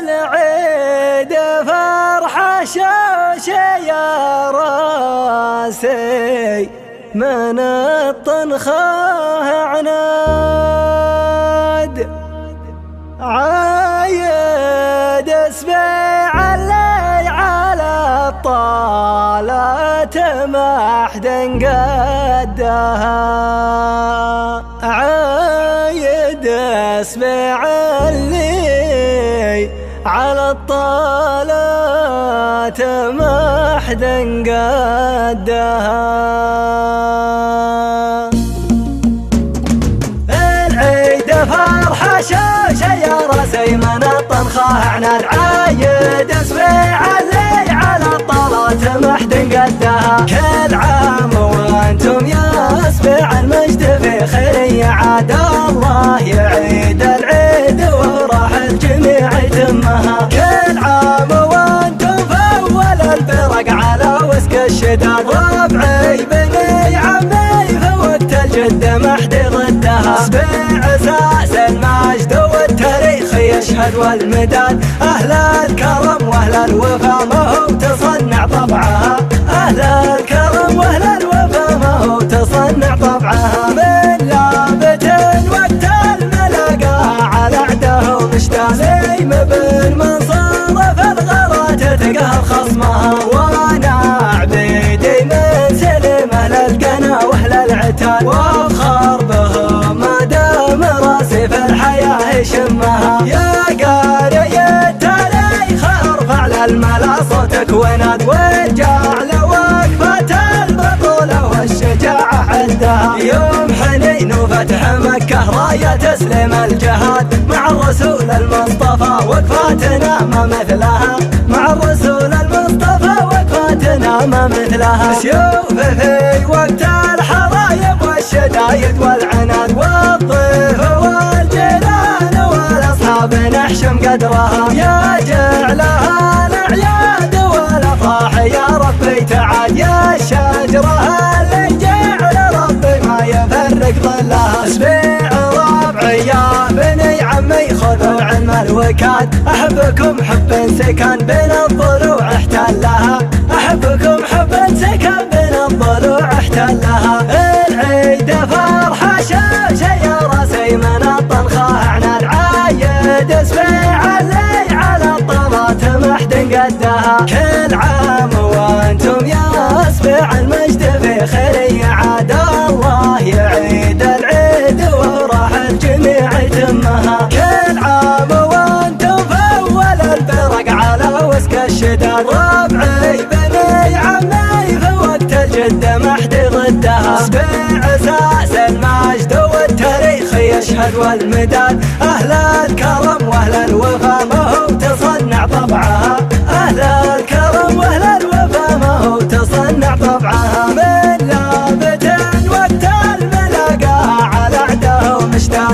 العيد فرحة شوشة يا راسي من الطنخة عناد عايد اسبيع اللي على الطالة ما حد قدها عايد اسبيع اللي على الطالة ما حد قدها العيد فرحة شوشة يا راسي من الطنخة عناد عايد اسبيع اللي على الطالة ما حد قدها كل عام وانتم يا اسبيع المجد في خير يعاد الله يعيد العيد وراح الجميع يتمها كل عام وانتم في اول الفرق على وسك الشداد ربعي بني عمي في وقت الجد ما حد ضدها اسبيع اساس المجد والتاريخ يشهد والمداد اهل الكرم واهل الوفا ما هو تصنع طبعها اهل الكرم واهل الوفا ما هو تصنع طبعها من لابت وقت الملاقاها على عده ومشتاق مبن من صرف الغرات تقهر خصمها وانا عبيدي من سلم اهل القنا واهل العتاد وافخر بهم ما دام راسي في الحياه يشمها يا قارئ التاريخ ارفع للملا صوتك وناد وجعل وقفة البطولة والشجاعة عندها يوم حنين وفتح مكة راية تسلم الجهاد مع الرسول المصطفى وقفاتنا ما مثلها مع الرسول المصطفى وقفاتنا ما مثلها سيوف في وقت الحرايق والشدايد والعناد والضيف والجيران والاصحاب نحشم قدرها يا جعلها الاعياد والافراح يا ربي تعال يا الشجره اللي جعل ربي ما يفرق ظلها اسبيع ربعي يا بني عمي خذوا علم الوكاد احبكم حب سكن بين الضلوع احتلها احبكم حب سكن بين الضلوع احتلها العيد فرحه شوشه يا راسي من الطنخه عناد عايد اسبيع اللي على الطلات ما حد قدها كل عام وانتم يا اسبيع المجد في خير يعاد الله يعيد العيد وراح الجميع يتمها كل عام وانتم في اول الفرق على وسك الشداد ربعي بني عمي في وقت الجد ما حد ضدها اسبيع اساس المجد والتاريخ يشهد والمداد اهل الكرم واهل الوفا ما هو تصنع طبعها اهل الكرم واهل الوفا ما هو تصنع طبعها من لابت وقت الملاقاها على عده ومشتاق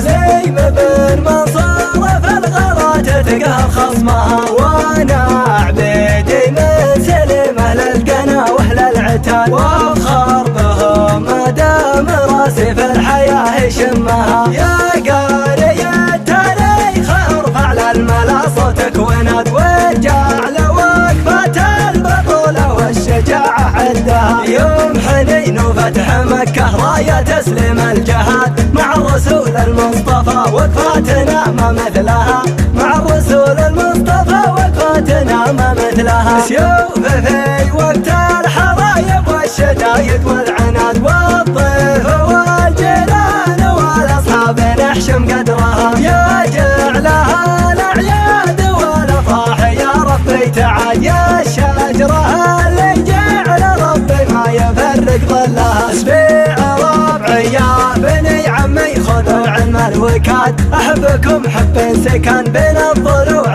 مبن من صرف الغرات تقهر خصمها وانا عبيدي من سلم اهل القنا واهل العتاد وافخر بهم ما دام راسي في الحياه يشمها يا قارئ التاريخ ارفع للملا صوتك وناد وجعل وقفة البطولة والشجاعة عندها يوم حنين وفتح مكة راية تسلم الجهاد مع الرسول المصطفى وقفاتنا ما مثلها مع الرسول المصطفى وقفاتنا ما مثلها سيوف في وقت الحرايق والشدايد والعناد والضيف والجيران والاصحاب نحشم قدرها يا جعلها الاعياد والافراح يا ربي تعال يا الشجره اللي جعل ربي ما يفرق ظلها اسبيع ربعي يا بني عمي خذوا علم الوكاد احبكم حب سكن بين الضلوع